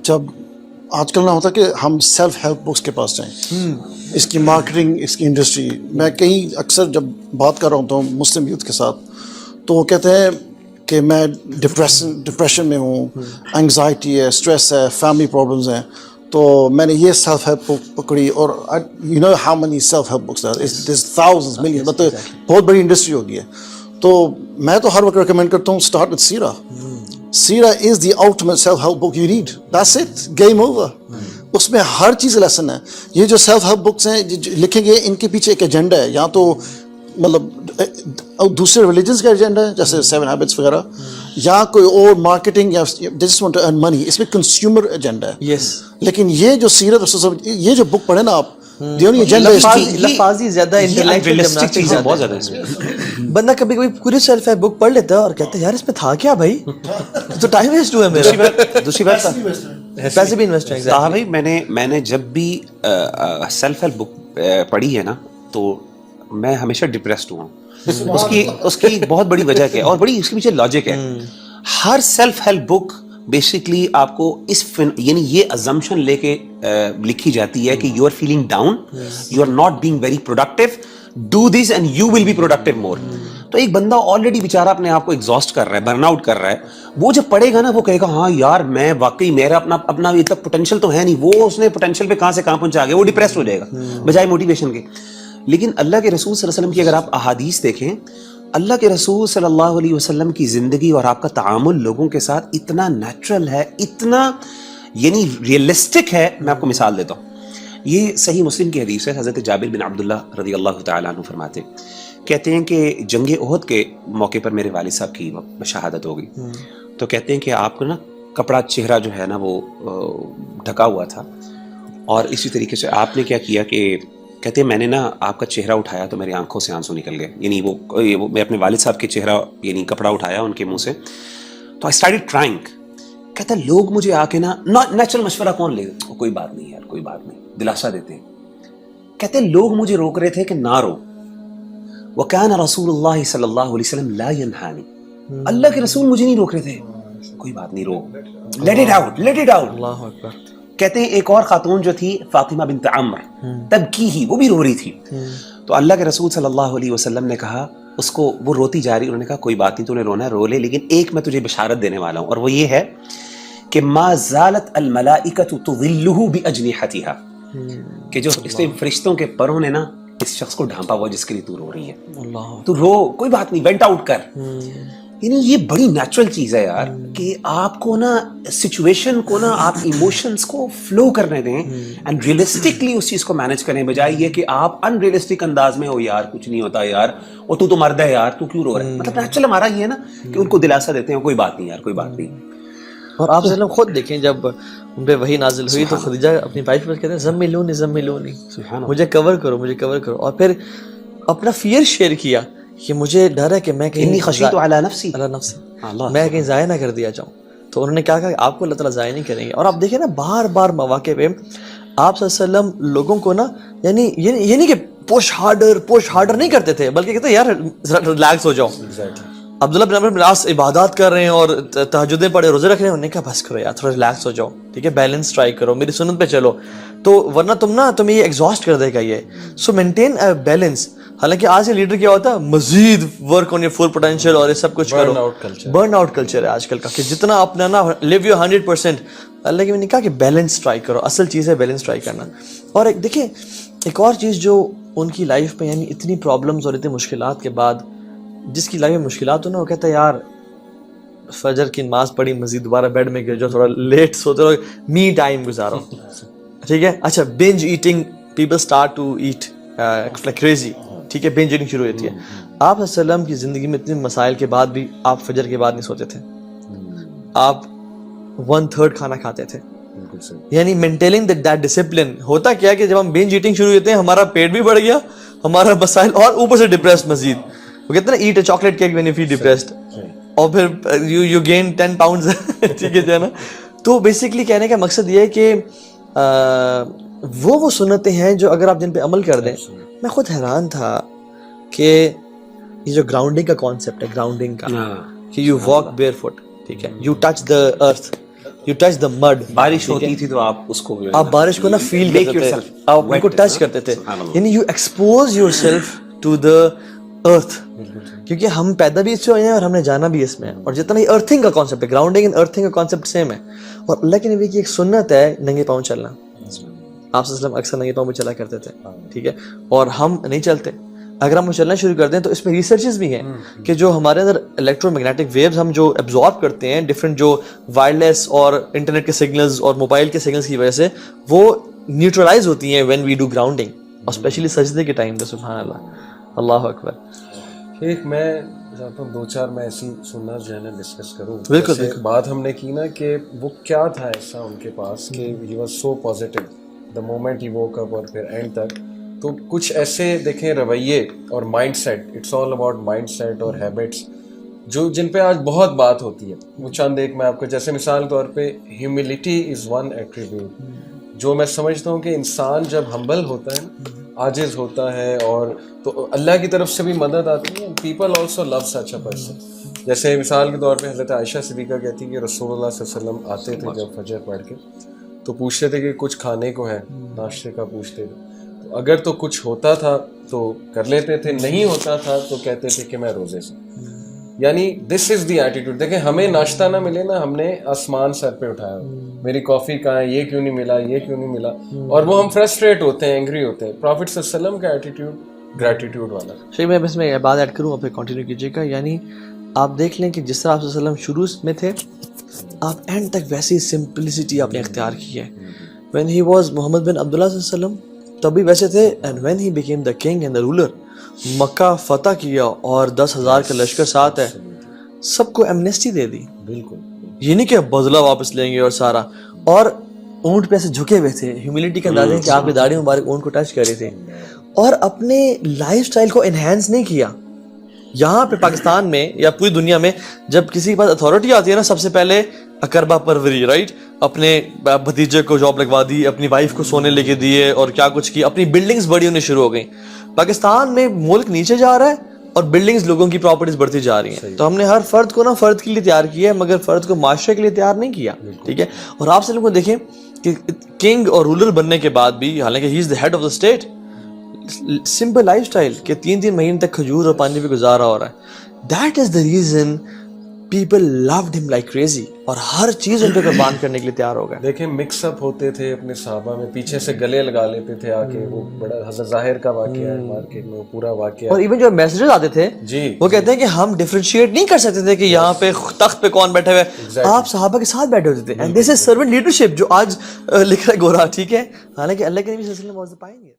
جب آج کل نہ ہوتا کہ ہم سیلف ہیلپ بکس کے پاس جائیں, اس کی مارکیٹنگ, اس کی انڈسٹری. میں کہیں اکثر جب بات کر رہا ہوتا ہوں مسلم یوتھ کے ساتھ, تو وہ کہتے ہیں کہ میں ڈپریشن میں ہوں, انگزائٹی ہے, اسٹریس ہے, فیملی پرابلمز ہیں, تو میں نے یہ سیلف ہیلپ بک پکڑی. اور you know how many self help books thousands million, مطلب بہت بڑی انڈسٹری ہو گئی ہے. تو میں تو ہر وقت ریکمینڈ کرتا ہوں اسٹارٹ وتھ سیرا. سیرا is the ultimate self help book you read, that's it, game over. اس میں ہر چیز لیسن ہے. یہ جو سیلف ہیلپ بکس ہیں لکھیں گے, ان کے پیچھے ایک ایجنڈا ہے, یا تو مطلب دوسرے ریلیجنس کا ایجنڈا ہے جیسے 7 ہیبٹس وغیرہ, یا کوئی اور مارکیٹنگ, یا جسٹ وانٹ ٹو ارن منی. اس میں کنزیومر ایجنڈا ہے. لیکن یہ جو سیرت رسول, یہ جو بک پڑھے نا آپ, لفاظی زیادہ انٹلیکچوئل چیز ہے بہت زیادہ اس میں. بندہ کبھی کبھی پوری سیلف ہیلپ بک پڑھ لیتا ہے اور کہتا ہے یار اس میں تھا کیا بھائی, تو ٹائم ویسٹ ہوا ہے میرا. دوسری بات پیسے بھی انویسٹ ہیں. ہاں بھائی, میں نے جب بھی سیلف ہیلپ بک پڑھی ہے نا, تو میں ہمیشہ ڈپریسڈ ہوا ہوں. اس کی بہت بڑی وجہ کیا ہے, اور بڑی اس کے پیچھے لاجک ہے. ہر سیلف ہیلپ بک بیسکلی آپ کو اس یعنی یہ ازمپشن لے کے لکھی جاتی ہے کہ you are feeling down, you are not being very productive, do this and you will be productive more. تو ایک بندہ آلریڈی بیچارہ اپنے آپ کو ایگزاسٹ کر رہا ہے, برن آؤٹ کر رہا ہے, وہ جب پڑھے گا نا وہ کہے گا ہاں یار میں واقعی میرا اپنا اتنا پوٹینشیل تو ہے نہیں. وہ اس نے پوٹینشیل پہ کہاں سے کہاں پہنچا گیا, وہ ڈپریسڈ ہو جائے گا بجائے موٹیویشن کے. لیکن اللہ کے رسول صلی اللہ علیہ وسلم کی اگر آپ احادیث دیکھیں, اللہ کے رسول صلی اللہ علیہ وسلم کی زندگی اور آپ کا تعامل لوگوں کے ساتھ اتنا نیچرل ہے, اتنا یعنی ریئلسٹک ہے. میں آپ کو مثال دیتا ہوں, یہ صحیح مسلم کی حدیث ہے. حضرت جابر بن عبداللہ رضی اللہ تعالیٰ عنہ فرماتے, کہتے ہیں کہ جنگ احد کے موقع پر میرے والد صاحب کی شہادت ہو گئی. تو کہتے ہیں کہ آپ کو نا کپڑا, چہرہ جو ہے نا وہ ڈھکا ہوا تھا, اور اسی طریقے سے آپ نے کیا کیا کہ کہتے ہیں میں نے نا آپ کا چہرہ اٹھایا تو میری آنکھوں سے آنسو نکل گئے. یعنی وہ میں اپنے والد صاحب کے چہرہ یعنی کپڑا اٹھایا ان کے منہ سے, تو آئی اسٹارٹڈ کرائنگ. کہتا ہے لوگ مجھے آ کے نا نیچرل مشورہ کون لے گا, کوئی بات نہیں یار, کوئی بات نہیں, دلاسا دیتے ہیں. کہتے ہیں لوگ مجھے روک رہے تھے کہ نہ رو. وَكَانَ رَسُولُ اللَّهِ صلی اللہ علیہ وسلم لَا يَنْهَانِ, اللہ کے رسول مجھے نہیں روک رہے تھے, کوئی بات نہیں, رو, let it out, let it out. اللہ اکبر. کہتے ہیں ایک اور خاتون جو تھی فاطمہ بنت عمر, تب کی ہی, وہ بھی رو رہی تھی. تو اللہ کے رسول صلی اللہ علیہ وسلم نے کہا اس کو, وہ روتی جا رہی, انہوں نے کہا کوئی بات نہیں, تو نے رونا ہے رو لے, لیکن ایک میں تجھے بشارت دینے والا ہوں, اور وہ یہ ہے کہ ما زالت الملائکۃ تظلہ باجنحتها, کہ جو اس نے فرشتوں کے پروں نے نا اس شخص کو ڈھانپا ہوا جس کے لیے تو رو رہی ہے, تو رو, کوئی بات نہیں, وینٹ آؤٹ کر. یعنی یہ بڑی نیچرل چیز ہے یار, کہ آپ کو نا سچویشن کو نا آپ ایموشنز کو فلو کرنے دیں اینڈ ریئلسٹکلی اس چیز کو مینیج کریں, بجائے یہ کہ آپ ان ریئلسٹک انداز میں ہو یار کچھ نہیں ہوتا یار, اور تو مرد ہے یار, تو کیوں رو رہا ہے. مطلب نیچرل ہمارا یہ ہے نا کہ ان کو دلاسا دیتے ہیں کوئی بات نہیں یار, کوئی بات نہیں. اور آپ وسلم خود دیکھیں جب ان پہ وحی نازل ہوئی تو خدیجہ اپنی وائف پر کہتے ہیں زملونی زملونی, مجھے کور کرو, مجھے کور کرو. اور پھر اپنا فیئر شیئر کیا کہ مجھے ڈر ہے کہ میں کہیں خشیت علی نفسی, میں کہیں ضائع نہ کر دیا جاؤں. تو انہوں نے کہا کہ آپ کو اللہ تعالیٰ ضائع نہیں کریں گے. اور آپ دیکھیں نا بار بار مواقع پہ آپ صلی اللہ علیہ وسلم لوگوں کو نا یعنی یہ نہیں کہ پش ہارڈر نہیں کرتے تھے, بلکہ کہتے ہیں یار ریلیکس ہو جاؤ. عبداللہ بن عمرو بن العاص عبادات کر رہے ہیں اور تہجدیں پڑھے, روزے رکھ رہے ہیں, انہوں نے کہا بس کرو یار, تھوڑا ریلیکس ہو جاؤ, ٹھیک ہے, بیلنس ٹرائی کرو, میری سنت پہ چلو, تو ورنہ تمہیں یہ ایگزاسٹ کر دے گا یہ. So maintain a balance. حالانکہ آج کے لیڈر کیا ہوتا ہے, مزید work on your full potential اور یہ سب کچھ کرو. برن آؤٹ کلچر ہے آج کل کا, کہ جتنا اپنا نا لیو یور 100%. اللہ کی میں نے کہا کہ بیلنس ٹرائی کرو, اصل چیز ہے بیلنس ٹرائی کرنا. اور ایک دیکھیں ایک اور چیز جو ان کی لائف میں, یعنی اتنی پرابلمس اور اتنی مشکلات کے بعد جس کی لائف میں مشکلات ہو نا, وہ کہتا ہے یار فجر کی نماز پڑھی, مزید دوبارہ بیڈ میں گر جاؤ, تھوڑا لیٹ سوتے رہو, می ٹائم گزارو, ٹھیک ہے. اچھا binge eating, people start to eat like crazy, ٹھیک ہے, بنج ایٹنگ شروع ہوتی ہے. آپ صلی اللہ علیہ وسلم کی زندگی میں اتنے مسائل کے بعد بھی آپ فجر کے بعد نہیں سوتے تھے, آپ 1/3 کھانا کھاتے تھے. یعنی مینٹیننگ دیٹ ڈسپلن. ہوتا کیا کہ جب ہم بنج ایٹنگ شروع ہوتے ہیں ہمارا پیٹ بھی بڑھ گیا, ہمارا مسائل, اور اوپر سے ڈپریسڈ مزید. وہ کہتے ہیں نا eat a chocolate cake when you feel depressed, اور پھر یو گین 10 pounds, ٹھیک ہے نا. تو بیسکلی کہنے کا مقصد یہ ہے کہ وہ سنتیں ہیں جو اگر آپ جن پہ عمل کر دیں. میں خود حیران تھا کہ یہ جو گراؤنڈنگ کا کانسیپٹ ہے, گراؤنڈنگ کا, کہ یو واک بیئر فٹ, ٹھیک ہے, you touch the earth, you touch the mud. بارش ہوتی تھی تو آپ اس کو آپ بارش کو نا فیل کرتے تھے, آپ ان کو ٹچ کرتے تھے, یعنی you expose yourself to the earth, کیونکہ ہم پیدا بھی اس سے ہوئے ہیں اور ہم نے جانا بھی اس میں, اور جتنا ہی ارتھنگ کا کانسیپٹ ہے, گراؤنڈنگ اینڈ ارتھنگ کا کانسیپٹ سیم ہے. اور اللہ کے نبی کی ایک سنت ہے ننگے پاؤں چلنا. آپ صلی اللہ علیہ وسلم اکثر ننگے پاؤں پہ چلا کرتے تھے, ٹھیک ہے, اور ہم نہیں چلتے. اگر ہم چلنا شروع کر دیں تو اس میں ریسرچز بھی ہیں کہ جو ہمارے اندر الیکٹرو میگنیٹک ویوز ہم جو ایبزارب کرتے ہیں ڈفرینٹ جو وائرلیس اور انٹرنیٹ کے سگنلز اور موبائل کے سگنلز کی وجہ سے, وہ نیوٹرلائز ہوتی ہیں وین وی ڈو گراؤنڈنگ, اور اسپیشلی سجدے کے ٹائم پہ. سبحان اللہ, اللہ اکبر. ایک میں چاہتا ہوں 2-4 میں ایسی سننا جو ہے نا ڈسکس کروں. بالکل جیسے بات ہم نے کی نا کہ وہ کیا تھا ایسا ان کے پاس کہ he was so positive the moment he woke up اور پھر اینڈ تک. تو کچھ ایسے دیکھیں رویے اور mindset, it's all about mindset اور ہیبٹس جو جن پہ آج بہت بات ہوتی ہے. وہ چند ایک میں آپ کو, جیسے مثال طور پہ ہیوملٹی از ون ایٹریبیوٹ جو میں سمجھتا ہوں کہ انسان جب ہمبل ہوتا ہے, عاجز ہوتا ہے, اور تو اللہ کی طرف سے بھی مدد آتی ہے. People also love such a person. جیسے مثال کے طور پہ حضرت عائشہ صدیقہ کہتی کہ رسول اللہ صلی اللہ علیہ وسلم آتے تھے جب فجر پڑھ کے, تو پوچھتے تھے کہ کچھ کھانے کو ہے, ناشتے کا پوچھتے تھے. تو اگر تو کچھ ہوتا تھا تو کر لیتے تھے, نہیں ہوتا تھا تو کہتے تھے کہ میں روزے سے. یعنی دس از دی ایٹیٹیوڈ. دیکھیں ہمیں ناشتہ نہ ملے نا, ہم نے آسمان سر پہ اٹھایا, میری کافی کہاں ہے, یہ کیوں نہیں ملا, یہ کیوں نہیں ملا, اور وہ ہم فرسٹریٹ ہوتے ہیں, اینگری ہوتے ہیں. پروفٹ صلی اللہ علیہ وسلم کا ایٹیٹیوڈ گریٹیٹیوڈ والا. شیخ میں اس میں بات ایڈ کروں اور پھر کنٹینیو کیجیے گا. یعنی آپ دیکھ لیں کہ جس طرح آپ صلی اللہ علیہ وسلم شروع میں تھے, آپ اینڈ تک ویسی سمپلسٹی آپ نے اختیار کی ہے. وین ہی واز محمد بن عبداللہ صلی اللہ علیہ وسلم تبھی ویسے تھے, and when he became the king and the ruler, مکہ فتح کیا اور 10,000 کا لشکر ساتھ ہے, سب کو ایمنیسٹی دے دی. بالکل یہ نہیں کہ بدلہ واپس لیں گے اور سارا, اور اونٹ پہ ایسے جھکے ہوئے تھے. ہیوملٹی کا اندازہ ہے کہ آپ کی داڑھی مبارک اونٹ کو ٹچ کر رہی تھی, اور اپنے لائف سٹائل کو انہینس نہیں کیا. یہاں پہ پاکستان میں یا پوری دنیا میں جب کسی کے پاس اتھارٹی آتی ہے نا, سب سے پہلے اقربا پروری, رائٹ, اپنے بھتیجے کو جاب لگوا دی, اپنی وائف کو سونے لے کے دیے, اور کیا کچھ کی, اپنی بلڈنگز بڑی ہونی شروع ہو گئیں. پاکستان میں ملک نیچے جا رہا ہے اور بلڈنگز لوگوں کی پراپرٹیز بڑھتی جا رہی ہیں. تو ہم نے ہر فرد کو نا فرد کے لیے تیار کیا ہے, مگر فرد کو معاشرے کے لیے تیار نہیں کیا, ٹھیک ہے. اور آپ سے لوگوں کو دیکھیں کہ کنگ اور رولر بننے کے بعد بھی, حالانکہ he is the head of the state, simple lifestyle کہ 3 مہینے تک کھجور اور پانی پہ گزارا ہو رہا ہے. That is the reason people load ہم لائک کریزی, اور ہر چیز ان پہ قربان کرنے کے لیے تیار ہو گئے. دیکھیں مکس اپ ہوتے تھے اپنے صحابہ میں, پیچھے سے گلے لگا لیتے تھے آ کے. وہ بڑا حضرت ظاہر کا واقعہ ہے مارکیٹ میں, وہ پورا واقعہ. اور ایون جو میسیجز آتے تھے وہ کہتے ہیں کہ ہم ڈفرینشیٹ نہیں کر سکتے تھے کہ یہاں پہ تخت پہ کون بیٹھے ہوئے, آپ صحابہ کے ساتھ بیٹھے ہوتے تھے. And this is servant leadership جو آج لکھ رہا ہے گورا, ٹھیک ہے, حالانکہ اللہ کے نبی صلی اللہ علیہ وسلم واز دی پائنیئر.